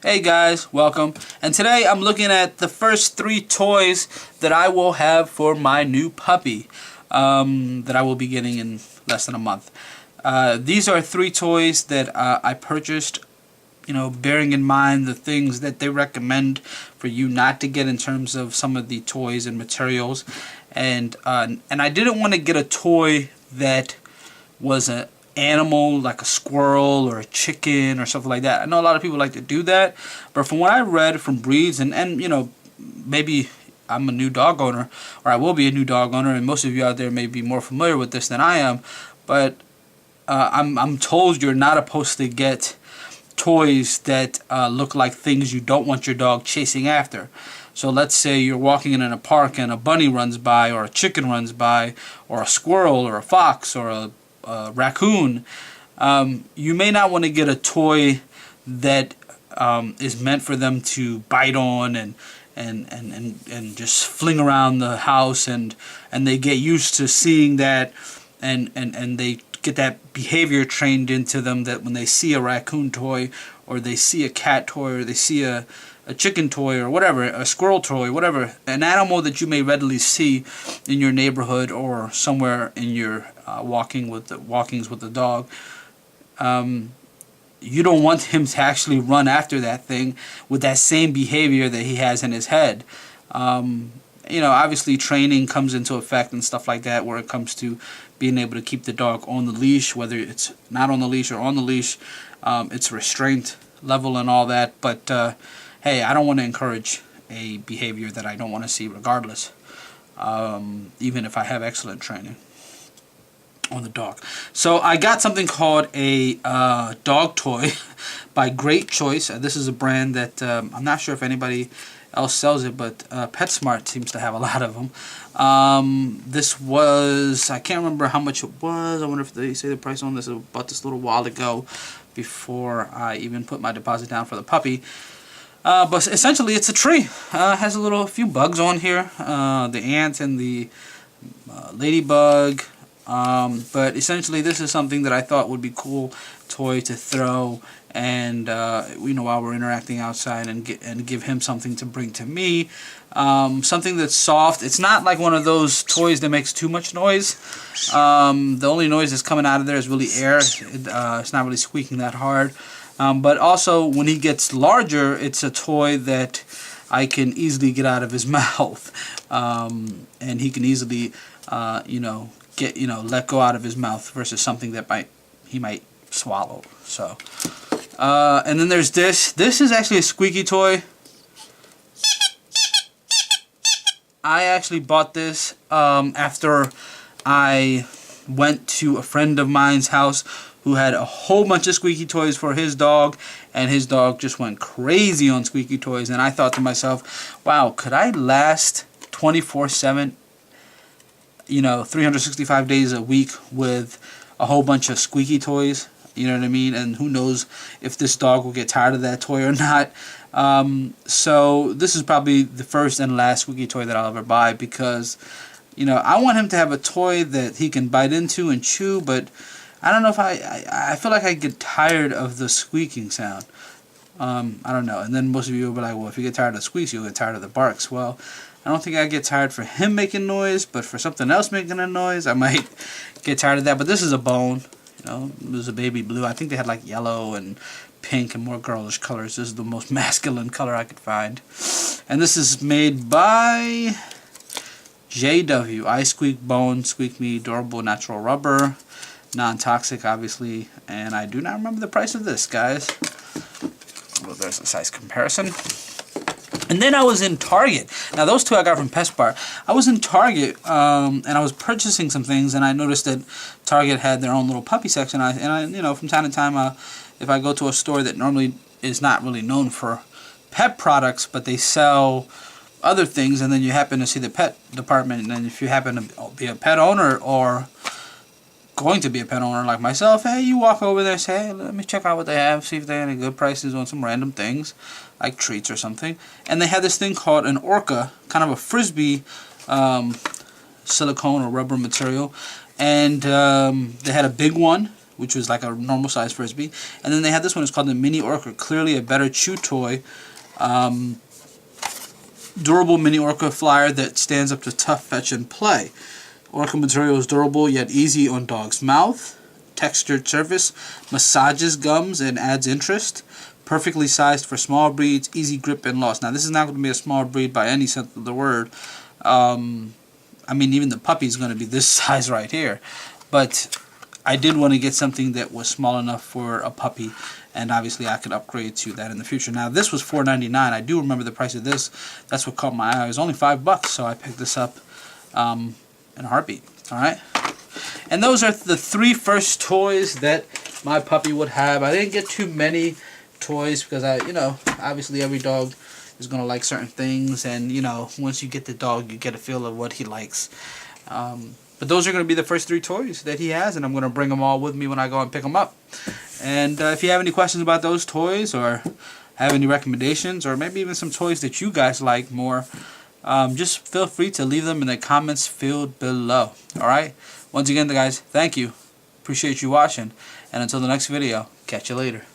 Hey guys, welcome. And today I'm looking at the first 3 toys that I will have for my new puppy that I will be getting in less than a month. These are 3 toys that I purchased, bearing in mind the things that they recommend for you not to get in terms of some of the toys and materials. And I didn't want to get a toy that was an animal like a squirrel or a chicken or something like that. I know a lot of people like to do that, but from what I read from breeds and maybe I'm a new dog owner, or I will be a new dog owner, and most of you out there may be more familiar with this than I am, but I'm told you're not supposed to get toys that look like things you don't want your dog chasing after. So let's say you're walking in a park and a bunny runs by, or a chicken runs by, or a squirrel or a fox or a raccoon. You may not want to get a toy that is meant for them to bite on and just fling around the house, and they get used to seeing that, and they get that behavior trained into them that when they see a raccoon toy, or they see a cat toy, or they see a chicken toy, or whatever, a squirrel toy, whatever, an animal that you may readily see in your neighborhood or somewhere in your walkings with the dog, you don't want him to actually run after that thing with that same behavior that he has in his head. Obviously training comes into effect and stuff like that, where it comes to being able to keep the dog on the leash, whether it's not on the leash or on the leash. It's restraint level and all that, but hey, I don't want to encourage a behavior that I don't want to see regardless, even if I have excellent training on the dog. So I got something called a dog toy by Great Choice. This is a brand that I'm not sure if anybody else sells it, but PetSmart seems to have a lot of them. This was, I can't remember how much it was. I wonder if they say the price on this. I bought this a little while ago before I even put my deposit down for the puppy. But essentially it's a tree. Has a few bugs on here, the ant and the ladybug. But essentially this is something that I thought would be cool toy to throw, and while we're interacting outside, and give him something to bring to me. Something that's soft. It's not like one of those toys that makes too much noise. The only noise that's coming out of there is really air. It's not really squeaking that hard. But also, when he gets larger, it's a toy that I can easily get out of his mouth, and he can easily, let go out of his mouth versus something that he might swallow. So, and then there's this. This is actually a squeaky toy. I actually bought this after I went to a friend of mine's house who had a whole bunch of squeaky toys for his dog, and his dog just went crazy on squeaky toys. And I thought to myself, wow, could I last 24/7, 365 days a week with a whole bunch of squeaky toys? You know what I mean? And who knows if this dog will get tired of that toy or not. So this is probably the first and last squeaky toy that I'll ever buy, because I want him to have a toy that he can bite into and chew, but I don't know if I feel like I get tired of the squeaking sound. I don't know. And then most of you will be like, well, if you get tired of the squeaks, you'll get tired of the barks. Well, I don't think I get tired for him making noise, but for something else making a noise, I might get tired of that. But this is a bone. It was a baby blue. I think they had like yellow and pink and more girlish colors. This is the most masculine color I could find. And this is made by JW. I Squeak Bone, Squeak Me, durable natural rubber. Non-toxic, obviously, and I do not remember the price of this, guys. Well, there's a size comparison. And then I was in Target. Now, those two I got from PetSmart. I was in Target, and I was purchasing some things, and I noticed that Target had their own little puppy section. And from time to time, if I go to a store that normally is not really known for pet products, but they sell other things, and then you happen to see the pet department, and then if you happen to be a pet owner or going to be a pet owner like myself, hey, you walk over there and say, hey, let me check out what they have, see if they have any good prices on some random things like treats or something. And they had this thing called an Orca, kind of a frisbee silicone or rubber material, and they had a big one which was like a normal size Frisbee. And then they had this one, it's called the Mini Orca, clearly a better chew toy. Durable Mini Orca flyer that stands up to tough fetch and play. Orca material is durable yet easy on dog's mouth. Textured surface, massages gums and adds interest. Perfectly sized for small breeds, easy grip and loss. Now this is not going to be a small breed by any sense of the word. I mean, even the puppy is going to be this size right here. But I did want to get something that was small enough for a puppy, and obviously I could upgrade to that in the future. Now this was $4.99. I do remember the price of this. That's what caught my eye. It was only $5, so I picked this up in a heartbeat. Alright? And those are the 3 first toys that my puppy would have. I didn't get too many toys because obviously every dog is going to like certain things, and once you get the dog, you get a feel of what he likes. But those are going to be the first 3 toys that he has, and I'm going to bring them all with me when I go and pick them up. And if you have any questions about those toys, or have any recommendations, or maybe even some toys that you guys like more, just feel free to leave them in the comments field below. Alright? Once again, guys, thank you. Appreciate you watching. And until the next video, catch you later.